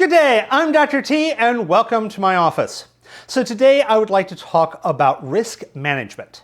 Good day, I'm Dr. T and welcome to my office. So today I would like to talk about risk management.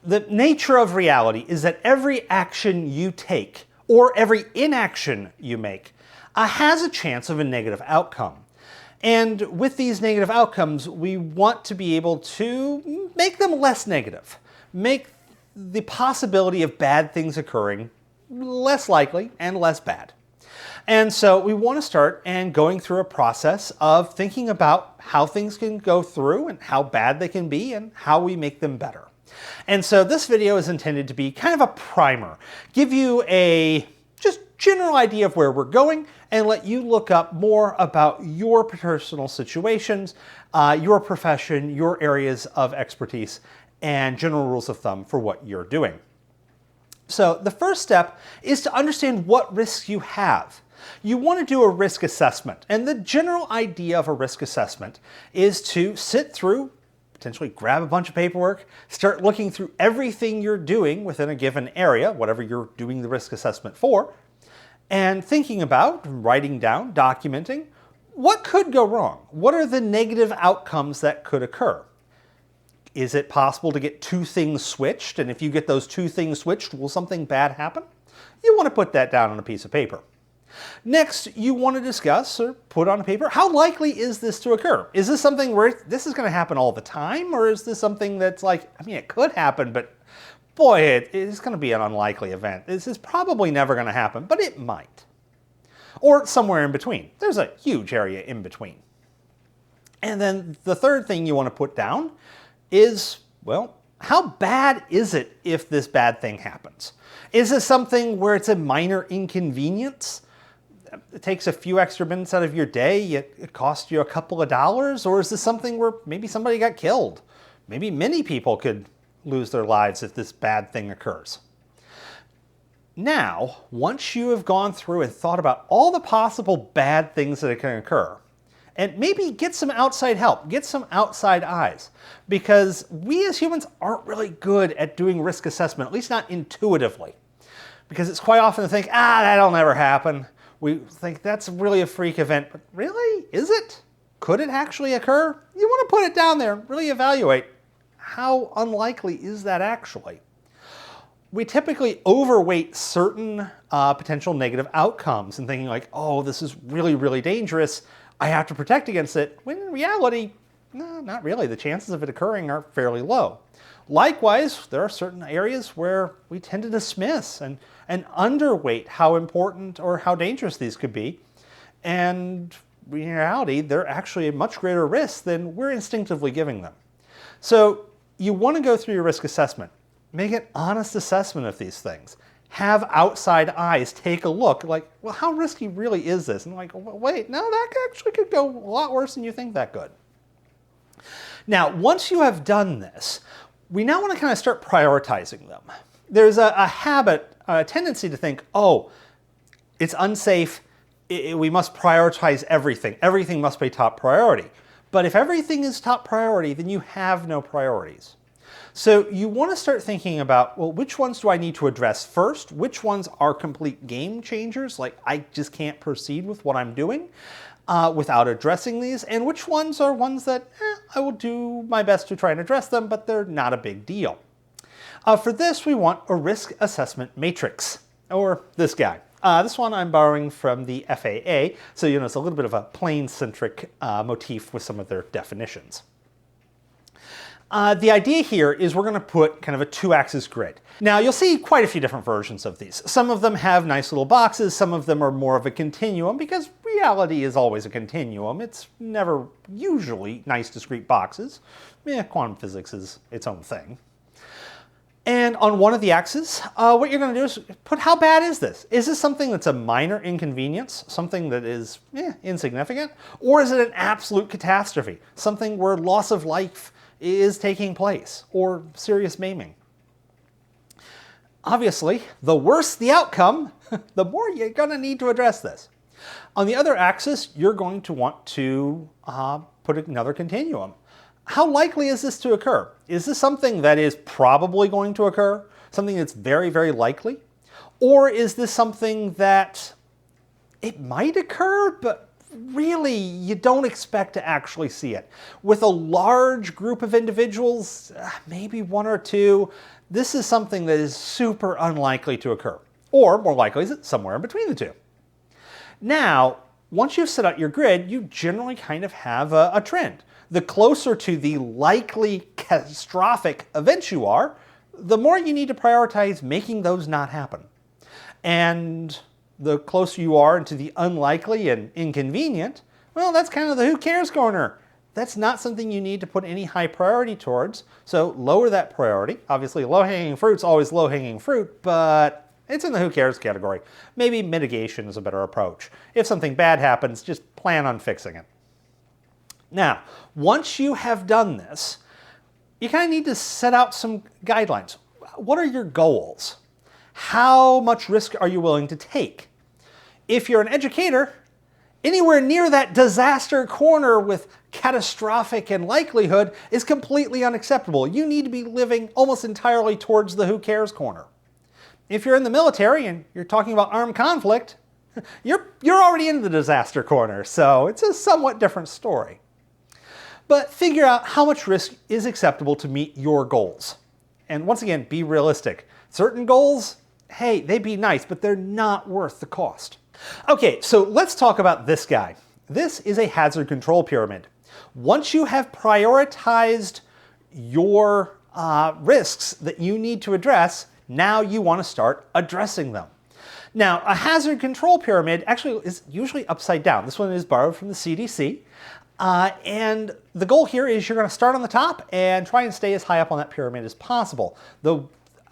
The nature of reality is that every action you take or every inaction you make has a chance of a negative outcome. And with these negative outcomes, we want to be able to make them less negative, make the possibility of bad things occurring less likely and less bad. And so we want to start and going through a process of thinking about how things can go through and how bad they can be and how we make them better. And so this video is intended to be kind of a primer, give you a just general idea of where we're going and let you look up more about your personal situations, your profession, your areas of expertise, and general rules of thumb for what you're doing. So the first step is to understand what risks you have. You want to do a risk assessment, and the general idea of a risk assessment is to sit through, potentially grab a bunch of paperwork, start looking through everything you're doing within a given area, whatever you're doing the risk assessment for, and thinking about, writing down, documenting, what could go wrong? What are the negative outcomes that could occur? Is it possible to get two things switched? And if you get those two things switched, will something bad happen? You want to put that down on a piece of paper. Next, you want to discuss or put on paper, how likely is this to occur? Is this something where this is going to happen all the time? Or is this something that's like, I mean, it could happen, but boy, it is going to be an unlikely event. This is probably never going to happen, but it might. Or somewhere in between. There's a huge area in between. And then the third thing you want to put down is, well, how bad is it if this bad thing happens? Is this something where it's a minor inconvenience? It takes a few extra minutes out of your day, it costs you a couple of dollars? Or is this something where maybe somebody got killed? Maybe many people could lose their lives if this bad thing occurs. Now, once you have gone through and thought about all the possible bad things that can occur, and maybe get some outside help, get some outside eyes, because we as humans aren't really good at doing risk assessment, at least not intuitively. Because it's quite often to think, that'll never happen. We think that's really a freak event, but really, is it? Could it actually occur? You want to put it down there and really evaluate how unlikely is that actually. We typically overweight certain potential negative outcomes and thinking like, oh, this is really, really dangerous. I have to protect against it, when in reality, no, not really. The chances of it occurring are fairly low. Likewise, there are certain areas where we tend to dismiss and underweight how important or how dangerous these could be. And in reality, they're actually a much greater risk than we're instinctively giving them. So you want to go through your risk assessment. Make an honest assessment of these things. Have outside eyes take a look, like, well, how risky really is this? And like, wait, no, that actually could go a lot worse than you think that could. Now, once you have done this, we now want to kind of start prioritizing them. There's a habit, a tendency to think, oh, it's unsafe, we must prioritize everything. Everything must be top priority. But if everything is top priority, then you have no priorities. So you want to start thinking about, well, which ones do I need to address first? Which ones are complete game changers? Like, I just can't proceed with what I'm doing without addressing these. And which ones are ones that I will do my best to try and address them, but they're not a big deal. For this, we want a risk assessment matrix, or this guy. This one I'm borrowing from the FAA, so you know it's a little bit of a plane-centric motif with some of their definitions. The idea here is we're going to put kind of a two-axis grid. Now you'll see quite a few different versions of these. Some of them have nice little boxes, some of them are more of a continuum, because reality is always a continuum. It's never usually nice discrete boxes. Quantum physics is its own thing. And on one of the axes, what you're going to do is put how bad is this? Is this something that's a minor inconvenience, something that is insignificant? Or is it an absolute catastrophe, something where loss of life is taking place, or serious maiming? Obviously, the worse the outcome, the more you're going to need to address this. On the other axis, you're going to want to put another continuum. How likely is this to occur? Is this something that is probably going to occur? Something that's very, very likely? Or is this something that it might occur, but really, you don't expect to actually see it. With a large group of individuals, maybe one or two, this is something that is super unlikely to occur. Or, more likely, is it somewhere in between the two. Now, once you've set out your grid, you generally kind of have a trend. The closer to the likely catastrophic events you are, the more you need to prioritize making those not happen. And the closer you are into the unlikely and inconvenient, well, that's kind of the who cares corner. That's not something you need to put any high priority towards, so lower that priority. Obviously, low-hanging fruit's always low-hanging fruit, but it's in the who cares category. Maybe mitigation is a better approach. If something bad happens, just plan on fixing it. Now, once you have done this, you kind of need to set out some guidelines. What are your goals? How much risk are you willing to take? If you're an educator, anywhere near that disaster corner with catastrophic and likelihood is completely unacceptable. You need to be living almost entirely towards the who cares corner. If you're in the military and you're talking about armed conflict, you're already in the disaster corner, so it's a somewhat different story. But figure out how much risk is acceptable to meet your goals. And once again, be realistic. Certain goals, hey, they'd be nice, but they're not worth the cost. Okay, so let's talk about this guy. This is a hazard control pyramid. Once you have prioritized your risks that you need to address, now you want to start addressing them. Now, a hazard control pyramid actually is usually upside down. This one is borrowed from the CDC. And the goal here is you're going to start on the top and try and stay as high up on that pyramid as possible. The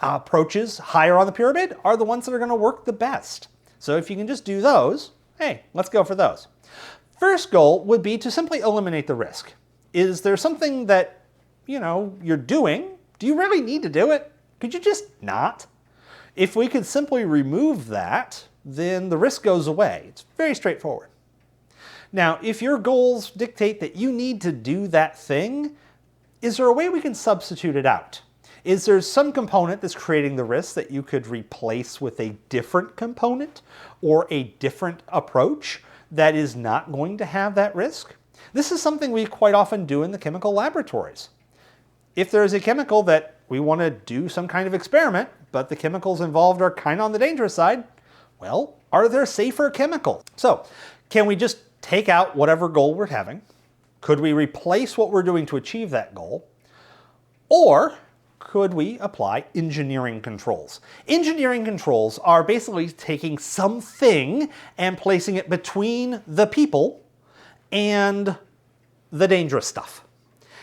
approaches higher on the pyramid are the ones that are going to work the best. So if you can just do those, hey, let's go for those. First goal would be to simply eliminate the risk. Is there something that, you're doing? Do you really need to do it? Could you just not? If we could simply remove that, then the risk goes away. It's very straightforward. Now, if your goals dictate that you need to do that thing, is there a way we can substitute it out? Is there some component that's creating the risk that you could replace with a different component or a different approach that is not going to have that risk? This is something we quite often do in the chemical laboratories. If there's a chemical that we want to do some kind of experiment, but the chemicals involved are kind of on the dangerous side, well, are there safer chemicals? So, can we just take out whatever goal we're having? Could we replace what we're doing to achieve that goal? Or could we apply engineering controls? Engineering controls are basically taking something and placing it between the people and the dangerous stuff.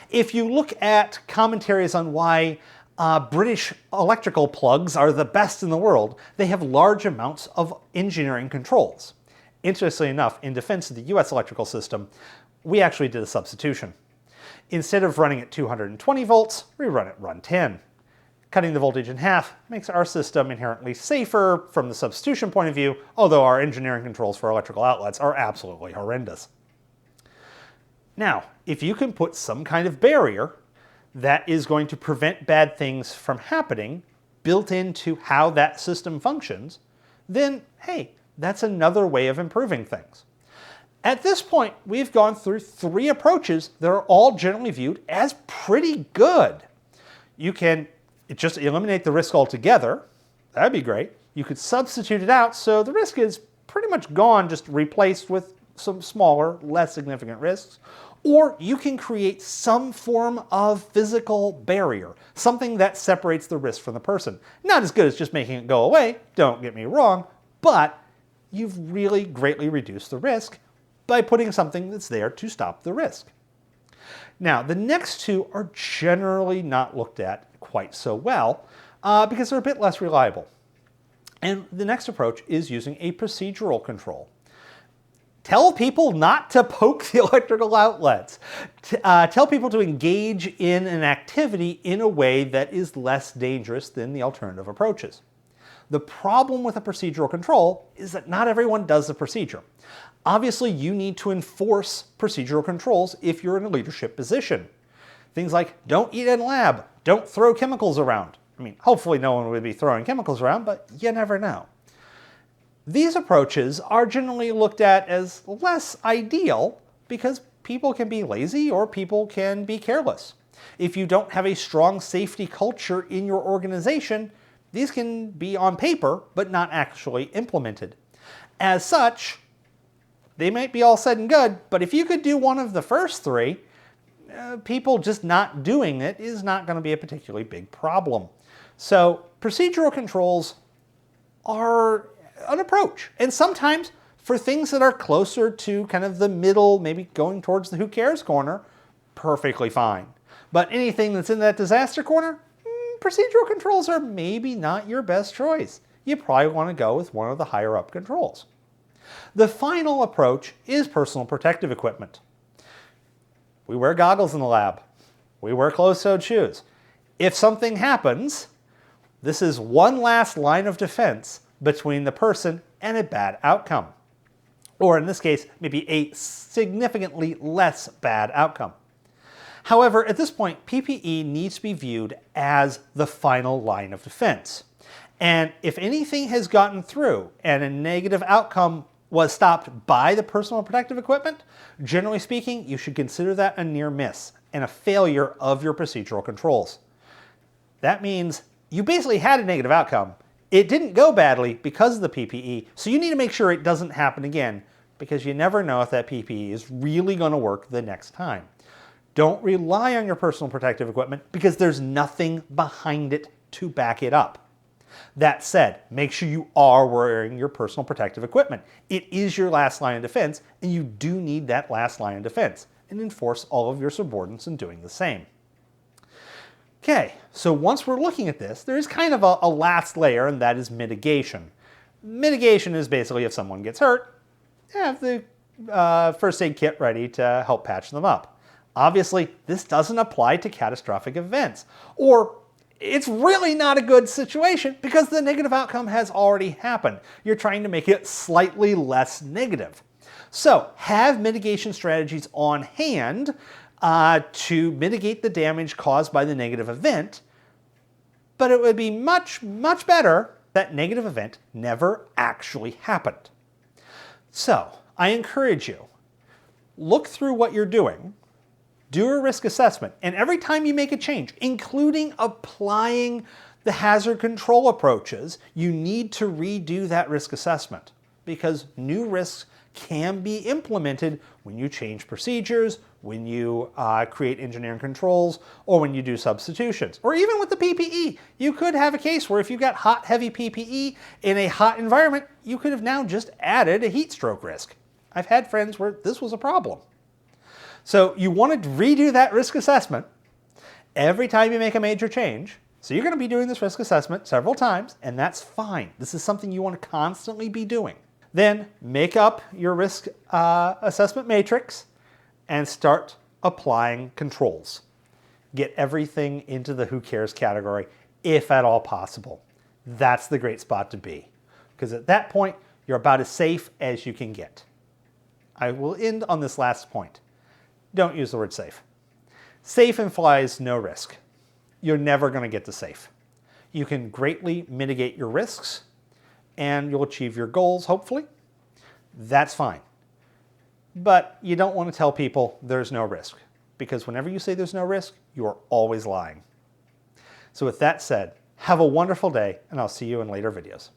If you look at commentaries on why British electrical plugs are the best in the world, they have large amounts of engineering controls. Interestingly enough, in defense of the US electrical system, we actually did a substitution. Instead of running at 220 volts, we run at run 10. Cutting the voltage in half makes our system inherently safer from the substitution point of view, although our engineering controls for electrical outlets are absolutely horrendous. Now, if you can put some kind of barrier that is going to prevent bad things from happening built into how that system functions, then hey, that's another way of improving things. At this point, we've gone through 3 approaches that are all generally viewed as pretty good. You can just eliminate the risk altogether. That'd be great. You could substitute it out so the risk is pretty much gone, just replaced with some smaller, less significant risks. Or you can create some form of physical barrier, something that separates the risk from the person. Not as good as just making it go away, don't get me wrong, but you've really greatly reduced the risk by putting something that's there to stop the risk. Now, the next 2 are generally not looked at quite so well because they're a bit less reliable. And the next approach is using a procedural control. Tell people not to poke the electrical outlets. Tell people to engage in an activity in a way that is less dangerous than the alternative approaches. The problem with a procedural control is that not everyone does the procedure. Obviously, you need to enforce procedural controls if you're in a leadership position. Things like don't eat in lab, don't throw chemicals around. I mean, hopefully no one would be throwing chemicals around, but you never know. These approaches are generally looked at as less ideal because people can be lazy or people can be careless. If you don't have a strong safety culture in your organization, these can be on paper but not actually implemented. As such, they might be all said and good, but if you could do one of the first three, people just not doing it is not going to be a particularly big problem. So procedural controls are an approach. And sometimes for things that are closer to kind of the middle, maybe going towards the who cares corner, perfectly fine. But anything that's in that disaster corner, procedural controls are maybe not your best choice. You probably want to go with one of the higher up controls. The final approach is personal protective equipment. We wear goggles in the lab. We wear closed-toed shoes. If something happens, this is one last line of defense between the person and a bad outcome. Or in this case, maybe a significantly less bad outcome. However, at this point, PPE needs to be viewed as the final line of defense. And if anything has gotten through and a negative outcome was stopped by the personal protective equipment, generally speaking, you should consider that a near miss and a failure of your procedural controls. That means you basically had a negative outcome. It didn't go badly because of the PPE, so you need to make sure it doesn't happen again because you never know if that PPE is really going to work the next time. Don't rely on your personal protective equipment because there's nothing behind it to back it up. That said, make sure you are wearing your personal protective equipment. It is your last line of defense, and you do need that last line of defense, and enforce all of your subordinates in doing the same. Okay, so once we're looking at this, there is kind of a last layer, and that is mitigation. Mitigation is basically if someone gets hurt, have the first aid kit ready to help patch them up. Obviously, this doesn't apply to catastrophic events, or it's really not a good situation because the negative outcome has already happened. You're trying to make it slightly less negative. So have mitigation strategies on hand to mitigate the damage caused by the negative event, but it would be much, much better that negative event never actually happened. So I encourage you, look through what you're doing, do a risk assessment, and every time you make a change, including applying the hazard control approaches, you need to redo that risk assessment because new risks can be implemented when you change procedures, when you create engineering controls, or when you do substitutions. Or even with the PPE, you could have a case where if you got hot, heavy PPE in a hot environment, you could have now just added a heat stroke risk. I've had friends where this was a problem. So you want to redo that risk assessment every time you make a major change. So you're going to be doing this risk assessment several times, and that's fine. This is something you want to constantly be doing. Then make up your risk assessment matrix and start applying controls. Get everything into the who cares category, if at all possible. That's the great spot to be, because at that point, you're about as safe as you can get. I will end on this last point. Don't use the word safe. Safe implies no risk. You're never going to get to safe. You can greatly mitigate your risks and you'll achieve your goals, hopefully. That's fine. But you don't want to tell people there's no risk, because whenever you say there's no risk, you are always lying. So with that said, have a wonderful day, and I'll see you in later videos.